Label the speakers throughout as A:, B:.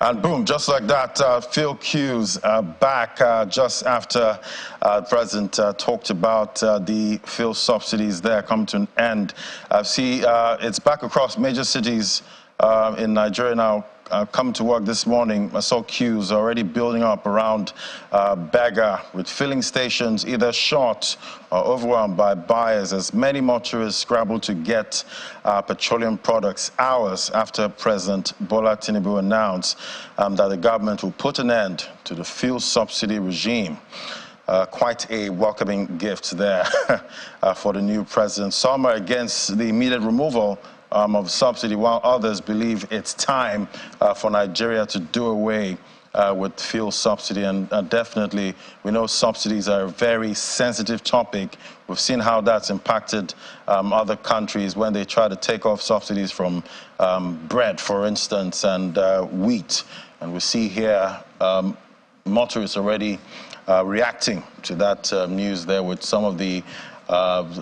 A: And boom, just like that, Phil Hughes back just after the President talked about the fuel subsidies there coming to an end. See, it's back across major cities in Nigeria now. Come to work this morning, I saw queues already building up around Bega with filling stations either short or overwhelmed by buyers as many motorists scrabble to get petroleum products hours after President Bola Tinubu announced that the government will put an end to the fuel subsidy regime. Quite a welcoming gift there for the new president. Some are against the immediate removal of subsidy, while others believe it's time for Nigeria to do away with fuel subsidy. And definitely, we know subsidies are a very sensitive topic. We've seen how that's impacted other countries when they try to take off subsidies from bread, for instance, and wheat. And we see here motorists already reacting to that news there, with some of the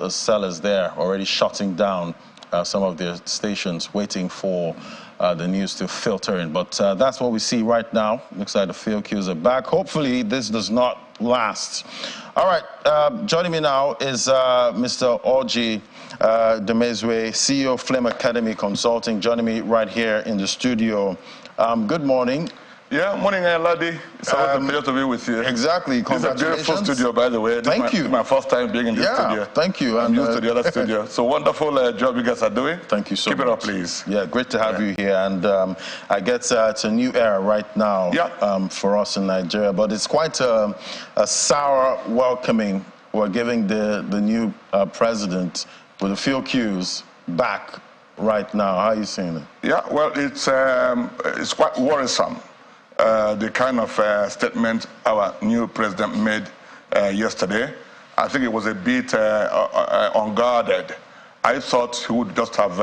A: sellers there already shutting down some of their stations, waiting for the news to filter in. But that's what we see right now. Looks like the field queues are back. Hopefully, this does not last. All right, joining me now is Mr. Orji Demezwe, CEO of Flame Academy Consulting, joining me right here in the studio. Good morning.
B: Yeah, morning, Ladi. It's always a pleasure to be with you.
A: Exactly. Congratulations.
B: It's a beautiful studio, by the way.
A: Thank you.
B: It's my first time being in this studio.
A: Thank you.
B: I'm used to the other studio. So wonderful job you guys are doing.
A: Thank you so much.
B: Keep it up, please.
A: Yeah, great to have you here. And I guess it's a new era right now for us in Nigeria. But it's quite a sour welcoming we're giving the new president with the field queues back right now. How are you seeing it? Yeah,
B: well, it's quite worrisome. The kind of statement our new president made yesterday. I think it was a bit unguarded. I thought he would just have,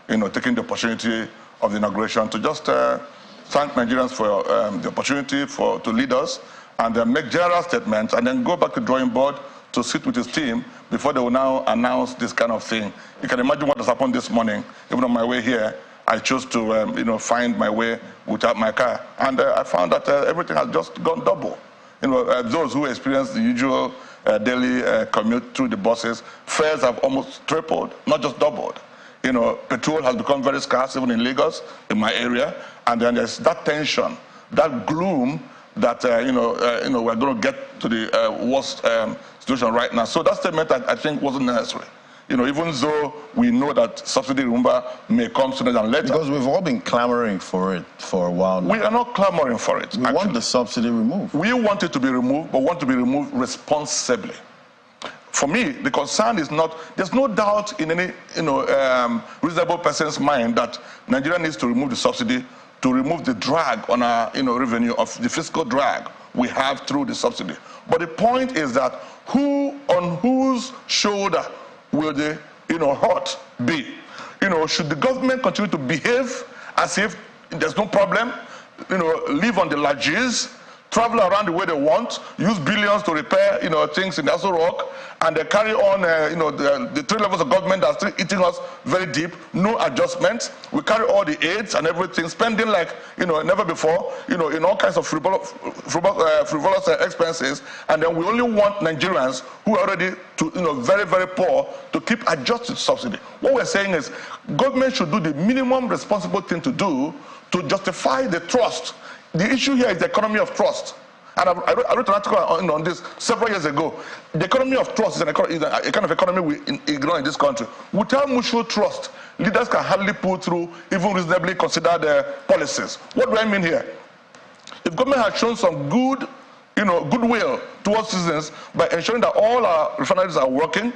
B: taken the opportunity of the inauguration to just thank Nigerians for the opportunity to lead us, and make general statements, and then go back to the drawing board to sit with his team before they will now announce this kind of thing. You can imagine what has happened this morning. Even on my way here, I chose to, find my way without my car, and I found that everything has just gone double. Those who experience the usual daily commute through the buses, fares have almost tripled, not just doubled. Petrol has become very scarce, even in Lagos, in my area, and then there's that tension, that gloom that we're going to get to the worst situation right now. So that statement, I think, wasn't necessary. Even though we know that subsidy removal may come sooner than later.
A: Because we've all been clamoring for it for a while now.
B: We are not clamoring for it.
A: We want the subsidy removed.
B: We want it to be removed, but want to be removed responsibly. For me, the concern is not, there's no doubt in any reasonable person's mind that Nigeria needs to remove the subsidy to remove the drag on our revenue, of the fiscal drag we have through the subsidy. But the point is that on whose shoulder will the hurt be? Should the government continue to behave as if there's no problem, live on the largesse, travel around the way they want, use billions to repair things in the Aso Rock, and they carry on the three levels of government that are still eating us very deep, no adjustments. We carry all the aids and everything, spending like never before, in all kinds of frivolous expenses, and then we only want Nigerians who are already very, very poor to keep adjusting subsidy. What we're saying is government should do the minimum responsible thing to do to justify the trust. The issue here is the economy of trust. And I wrote an article on this several years ago. The economy of trust is a kind of economy we ignore in this country. Without mutual trust, leaders can hardly pull through even reasonably considered policies. What do I mean here? If government has shown some goodwill towards citizens by ensuring that all our refineries are working,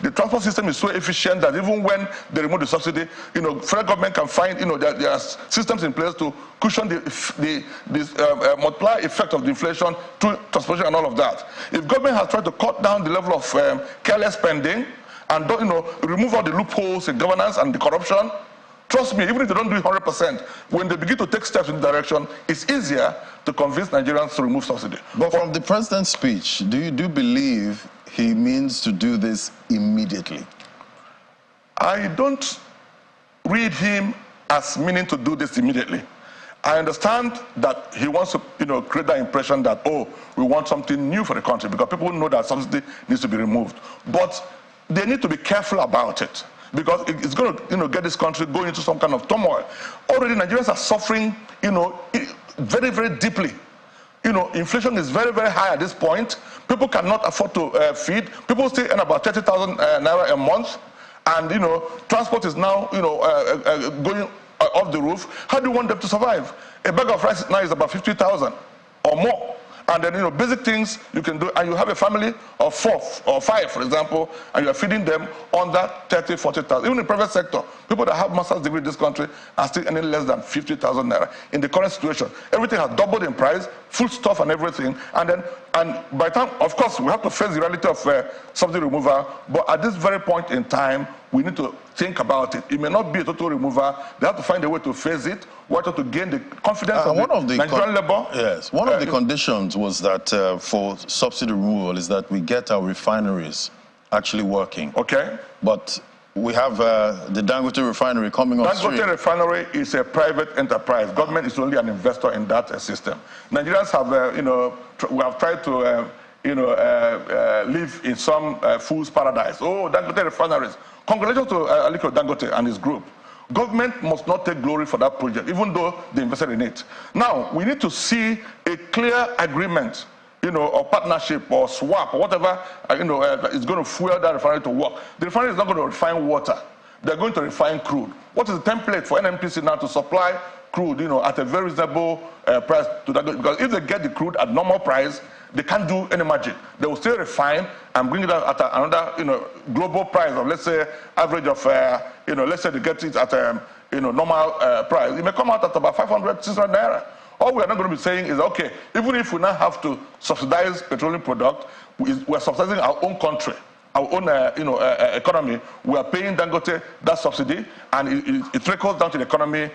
B: the transport system is so efficient that even when they remove the subsidy, federal government can find, that there are systems in place to cushion the multiplier effect of the inflation through transportation and all of that. If government has tried to cut down the level of careless spending and remove all the loopholes in governance and the corruption, trust me, even if they don't do it 100%, when they begin to take steps in the direction, it's easier to convince Nigerians to remove subsidy.
A: But from the president's speech, do you believe he means to do this immediately?
B: I don't read him as meaning to do this immediately. I understand that he wants to, create that impression that, oh, we want something new for the country because people know that subsidy needs to be removed. But they need to be careful about it because it's going to, get this country going into some kind of turmoil. Already Nigerians are suffering, very, very deeply. Inflation is very, very high at this point. People cannot afford to feed. People still earn about 30,000 naira a month. And, transport is now, going off the roof. How do you want them to survive? A bag of rice now is about 50,000 or more. And then, basic things you can do, and you have a family of 4 or 5, for example, and you're feeding them under 30, 40,000. Even in the private sector, people that have master's degree in this country are still earning less than 50,000 naira. In the current situation, everything has doubled in price, food stuff and everything. And by the time, of course, we have to face the reality of subsidy removal, but at this very point in time, we need to think about it. It may not be a total removal. They have to find a way to face it. We have to gain the confidence of the Nigerian labor.
A: Yes, one of the conditions was that for subsidy removal is that we get our refineries actually working.
B: Okay.
A: But we have the Dangote refinery coming on stream.
B: Dangote refinery is a private enterprise. Government is only an investor in that system. Nigerians have, we have tried to, live in some fool's paradise. Oh, Dangote refineries. Congratulations to Aliko Dangote and his group. Government must not take glory for that project, even though they invested in it. Now, we need to see a clear agreement, or partnership or swap or whatever, is going to fuel that refinery to work. The refinery is not going to refine water. They're going to refine crude. What is the template for NNPC now to supply crude, at a very reasonable price to that? Because if they get the crude at normal price, they can't do any magic. They will still refine and bring it out at another, global price of, let's say, average of, let's say they get it at, normal price. It may come out at about 500, 600 naira. All we are not going to be saying is, okay, even if we now have to subsidize petroleum product, we are subsidizing our own country, our own, economy. We are paying Dangote that subsidy, and it trickles down to the economy,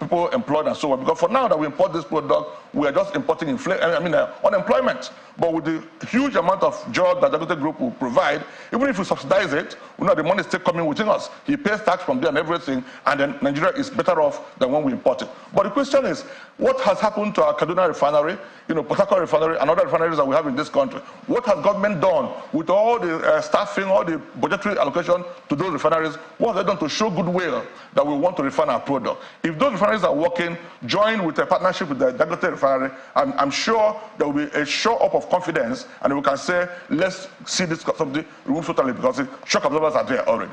B: people employed and so on. Because for now that we import this product, we are just importing unemployment. But with the huge amount of jobs that the Dangote Group will provide, even if we subsidize it, we know the money is still coming within us. He pays tax from there and everything, and then Nigeria is better off than when we import it. But the question is, what has happened to our Kaduna refinery, Port Harcourt refinery, and other refineries that we have in this country? What has government done with all the staffing, all the budgetary allocation to those refineries? What have they done to show goodwill that we want to refine our product? If those refineries are working, join with a partnership with the Dangote refinery, I'm sure there will be a show up of confidence, and we can say, let's see this subsidy removed totally, because the shock absorbers are there already.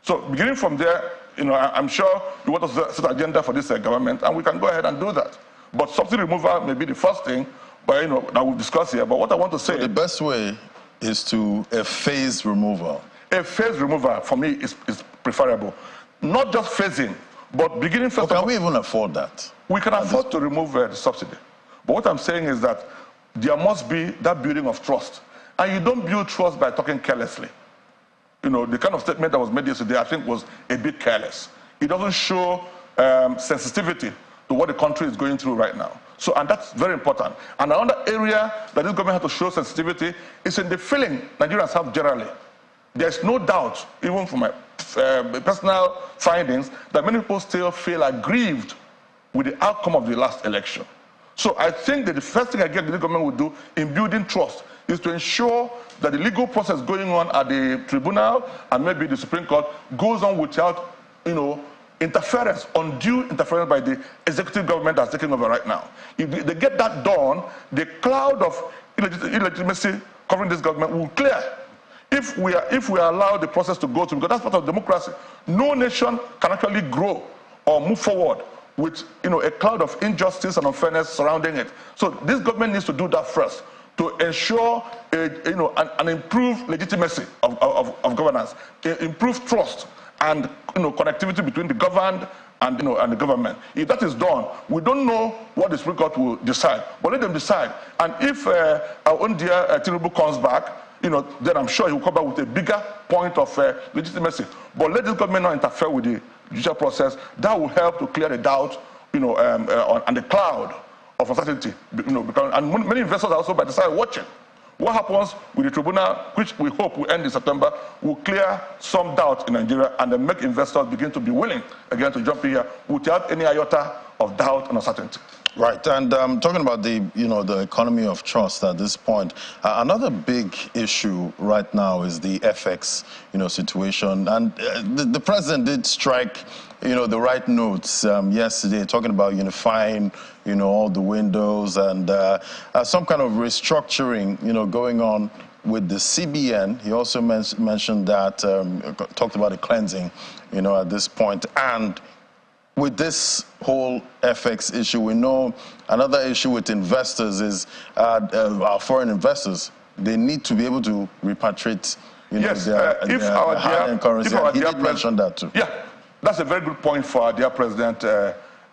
B: So beginning from there, I'm sure you want to set an agenda for this government, and we can go ahead and do that. But subsidy removal may be the first thing, but that we'll discuss here. But what I want to say,
A: so the best way is to a phased removal.
B: A phased removal for me is preferable. Not just phasing, but beginning first.
A: But can we even afford that?
B: We can afford to remove the subsidy. But what I'm saying is that there must be that building of trust. And you don't build trust by talking carelessly. The kind of statement that was made yesterday, I think, was a bit careless. It doesn't show sensitivity to what the country is going through right now. So, and that's very important. And another area that this government has to show sensitivity is in the feeling Nigerians have generally. There's no doubt, even from my personal findings, that many people still feel aggrieved with the outcome of the last election. So I think that the first thing the government will do in building trust is to ensure that the legal process going on at the tribunal and maybe the Supreme Court goes on without, interference, undue interference by the executive government that's taking over right now. If they get that done, the cloud of illegitimacy covering this government will clear. If we allow the process to go through, because that's part of democracy, no nation can actually grow or move forward with a cloud of injustice and unfairness surrounding it. So this government needs to do that first to ensure an improved legitimacy of governance, improved trust and connectivity between the governed and the government. If that is done, we don't know what the Supreme Court will decide, but let them decide. And if our own dear Tinubu comes back, then I'm sure he will come back with a bigger point of legitimacy. But let this government not interfere with the judicial process. That will help to clear the doubt, and the cloud of uncertainty. And many investors are also by the side watching. What happens with the tribunal, which we hope will end in September, will clear some doubt in Nigeria and then make investors begin to be willing again to jump in here without any iota of doubt and uncertainty.
A: Right, and talking about the economy of trust at this point, another big issue right now is the FX situation, and the president did strike the right notes yesterday, talking about unifying all the windows and some kind of restructuring going on with the CBN. He also mentioned that, talked about the cleansing at this point. And with this whole FX issue, we know another issue with investors is our foreign investors. They need to be able to repatriate their hard-earned currency. He did mention that too.
B: Yeah, that's a very good point for our dear President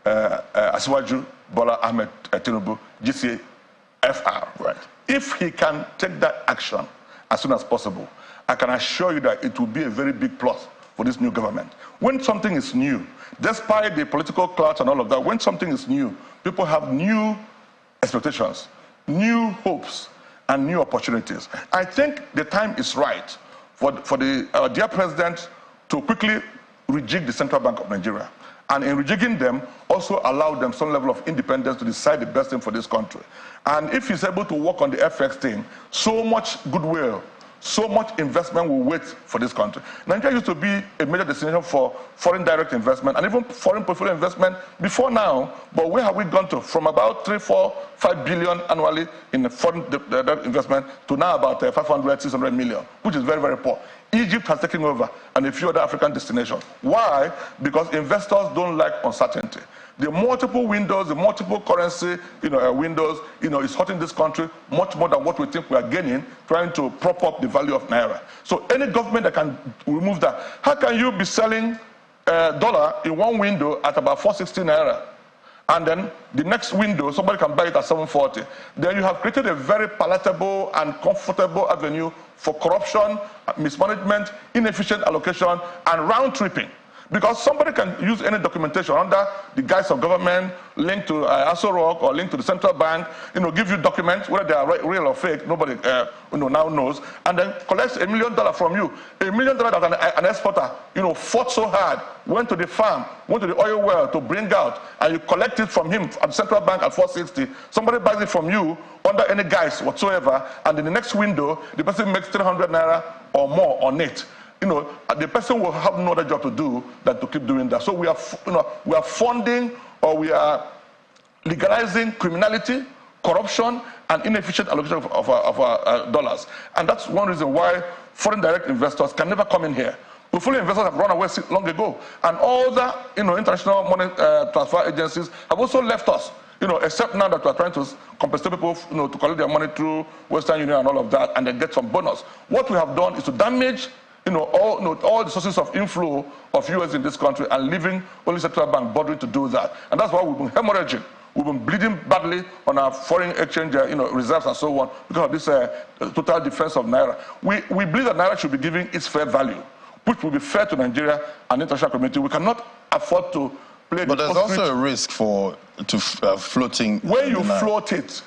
B: Asiwaju Bola Ahmed Tinubu, GCFR. Right. If he can take that action as soon as possible, I can assure you that it will be a very big plus for this new government. When something is new, despite the political clout and all of that, when something is new, people have new expectations, new hopes, and new opportunities. I think the time is right for our dear president to quickly rejig the Central Bank of Nigeria. And in rejigging them, also allow them some level of independence to decide the best thing for this country. And if he's able to work on the FX thing, so much goodwill, so much investment will wait for this country. Nigeria used to be a major destination for foreign direct investment and even foreign portfolio investment before now. But where have we gone to? From about 3, 4, 5 billion annually in foreign direct investment to now about 500, 600 million, which is very, very poor. Egypt has taken over and a few other African destinations. Why? Because investors don't like uncertainty. The multiple windows, the multiple currency, windows, is hurting this country much more than what we think we are gaining, trying to prop up the value of naira. So any government that can remove that, how can you be selling dollar in one window at about 460 naira, and then the next window somebody can buy it at 740? Then you have created a very palatable and comfortable avenue for corruption, mismanagement, inefficient allocation, and round tripping. Because somebody can use any documentation under the guise of government, linked to Aso Rock or linked to the central bank, give you documents, whether they are real or fake, nobody now knows, and then collects $1 million from you. $1 million that an exporter, fought so hard, went to the farm, went to the oil well to bring out, and you collect it from him at the central bank at 460. Somebody buys it from you under any guise whatsoever, and in the next window, the person makes 300 naira or more on it. The person will have no other job to do than to keep doing that. So we are funding, or we are legalizing criminality, corruption, and inefficient allocation of our dollars. And that's one reason why foreign direct investors can never come in here. Portfolio investors have run away long ago, and all the international money transfer agencies have also left us. Except now that we are trying to compensate people, to collect their money through Western Union and all of that, and then get some bonus. What we have done is to damage all the sources of inflow of US in this country, and leaving only central bank bothering to do that. And that's why we've been hemorrhaging. We've been bleeding badly on our foreign exchange reserves and so on because of this total defense of naira. We believe that naira should be given its fair value, which will be fair to Nigeria and the international community. We cannot afford to play.
A: But there's also a risk to floating.
B: When you float it,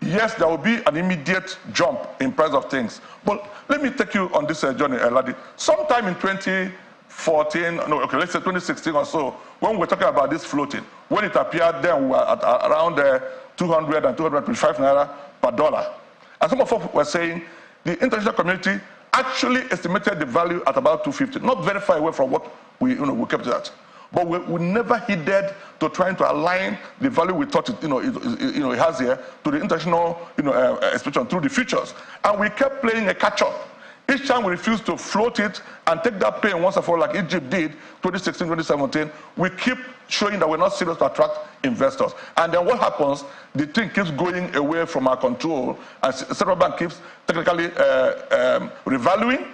B: yes, there will be an immediate jump in price of things. But let me take you on this journey, Ladi. Sometime in 2014, let's say 2016 or so, when we were talking about this floating, when it appeared, then we were at around 200 and 225 naira per dollar. And some of us were saying the international community actually estimated the value at about 250, not very far away from what we kept it at. But we never heeded to trying to align the value we thought it has here to the international expression through the futures. And we kept playing a catch-up. Each time we refused to float it and take that pain once and for all, like Egypt did 2016, 2017, we keep showing that we're not serious to attract investors. And then what happens? The thing keeps going away from our control, and the central bank keeps technically revaluing,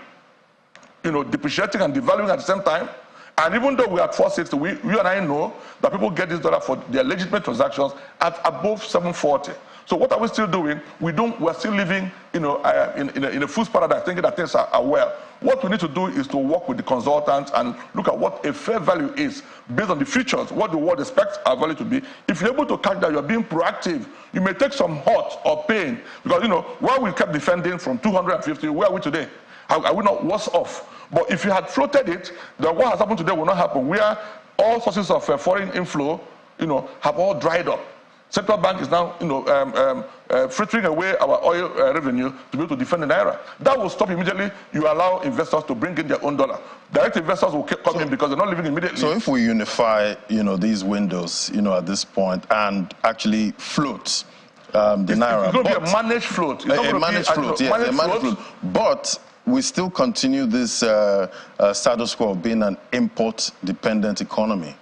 B: depreciating and devaluing at the same time. And even though we're at 460, you and I know that people get this dollar for their legitimate transactions at above 740. So what are we still doing? We're still living, in a fool's paradise, thinking that things are well. What we need to do is to work with the consultants and look at what a fair value is based on the futures, what the world expects our value to be. If you're able to catch that, you're being proactive. You may take some hurt or pain because, while we kept defending from 250, where are we today? Are we not worse off? But if you had floated it, then what has happened today will not happen. Where all sources of foreign inflow, have all dried up. Central bank is now, frittering away our oil revenue to be able to defend the naira. That will stop immediately. You allow investors to bring in their own dollar. Direct investors will come in because they're not living immediately.
A: So if we unify, these windows, at this point, and actually float the naira,
B: it's going to be a managed float. It's
A: a managed float, yes, a managed float. But we still continue this status quo of being an import-dependent economy.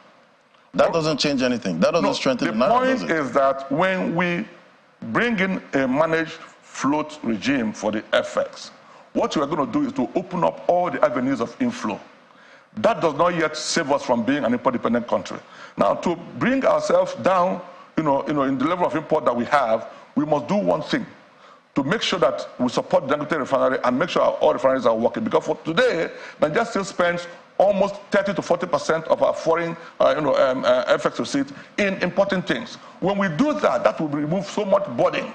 A: That doesn't change anything. That doesn't strengthen the naira, does it?
B: The point is that when we bring in a managed float regime for the FX, what we are going to do is to open up all the avenues of inflow. That does not yet save us from being an import-dependent country. Now, to bring ourselves down, in the level of import that we have, we must do one thing: to make sure that we support the Dangote refinery and make sure all refineries are working. Because for today, Nigeria still spends almost 30 to 40% of our foreign FX receipt in importing things. When we do that, that will remove so much burden,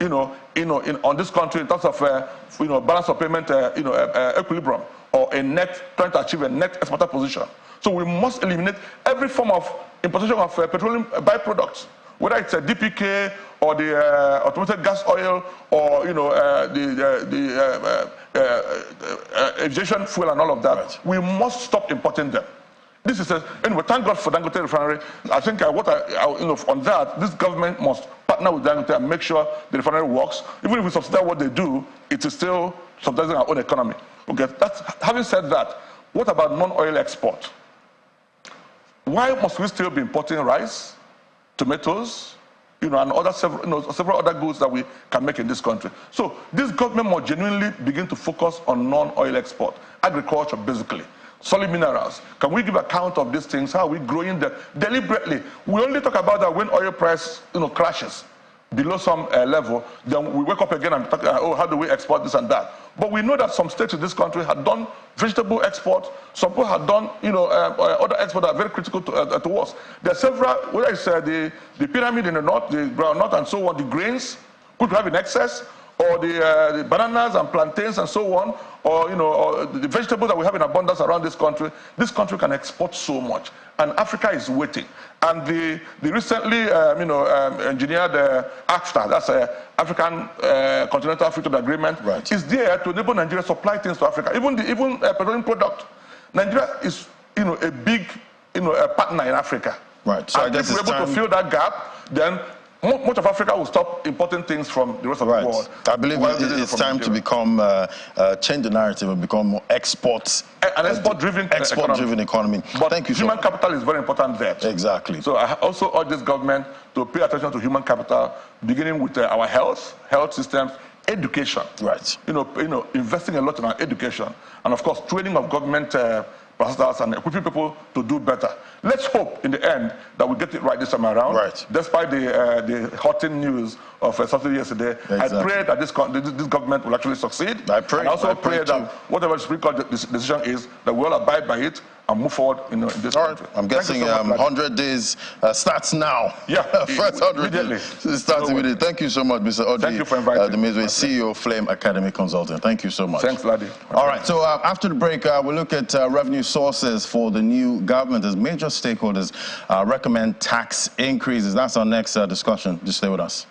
B: on this country in terms of balance of payment, equilibrium, or trying to achieve a net exporter position. So we must eliminate every form of importation of petroleum byproducts, whether it's a DPK or the automated gas oil or the aviation fuel and all of that. Right. We must stop importing them. This is anyway. Thank God for Dangote refinery. I think on that, this government must partner with Dangote and make sure the refinery works. Even if we subsidize what they do, it is still subsidizing our own economy. Okay. Having said that, what about non-oil export? Why must we still be importing rice, tomatoes, and other several other goods that we can make in this country? So this government must genuinely begin to focus on non-oil export, agriculture basically, solid minerals. Can we give account of these things? How are we growing them deliberately? We only talk about that when oil price crashes below some level, then we wake up again and talk, how do we export this and that? But we know that some states in this country had done vegetable export. Some people had done, other exports that are very critical to us. There are several, whether it's the pyramid in the north, the groundnut and so on, the grains, which we have in excess, or the bananas and plantains and so on, or the vegetables that we have in abundance around this country can export so much, and Africa is waiting. And the recently engineered AFTA, that's African Continental Free Trade Agreement, right, is there to enable Nigeria to supply things to Africa. Even petroleum product, Nigeria is a big partner in Africa. Right. So and if we're able to fill that gap, then much of Africa will stop importing things from the rest of the world.
A: I believe it's time to become, change the narrative and become more export-driven economy.
B: But
A: thank you.
B: Human capital is very important there.
A: Exactly.
B: So I also urge this government to pay attention to human capital, beginning with our health systems, education. Right. Investing a lot in our education, and of course, training of government processors and equipping people to do better. Let's hope in the end that we get it right this time around. Right. Despite the hurting news of subsidy yesterday, exactly. I pray that this government will actually succeed. I pray. And also pray that whatever the Supreme Court decision is, that we all abide by it and move forward in this country.
A: I'm guessing so 100 days starts now.
B: Yeah,
A: first 100 days starts immediately. Thank you so much, Mr. Oji.
B: Thank you for inviting me.
A: CEO of Flame Academy Consulting. Thank you so much.
B: Thanks, Laddie.
A: All right, so after the break, we'll look at revenue sources for the new government as major stakeholders recommend tax increases. That's our next discussion. Just stay with us.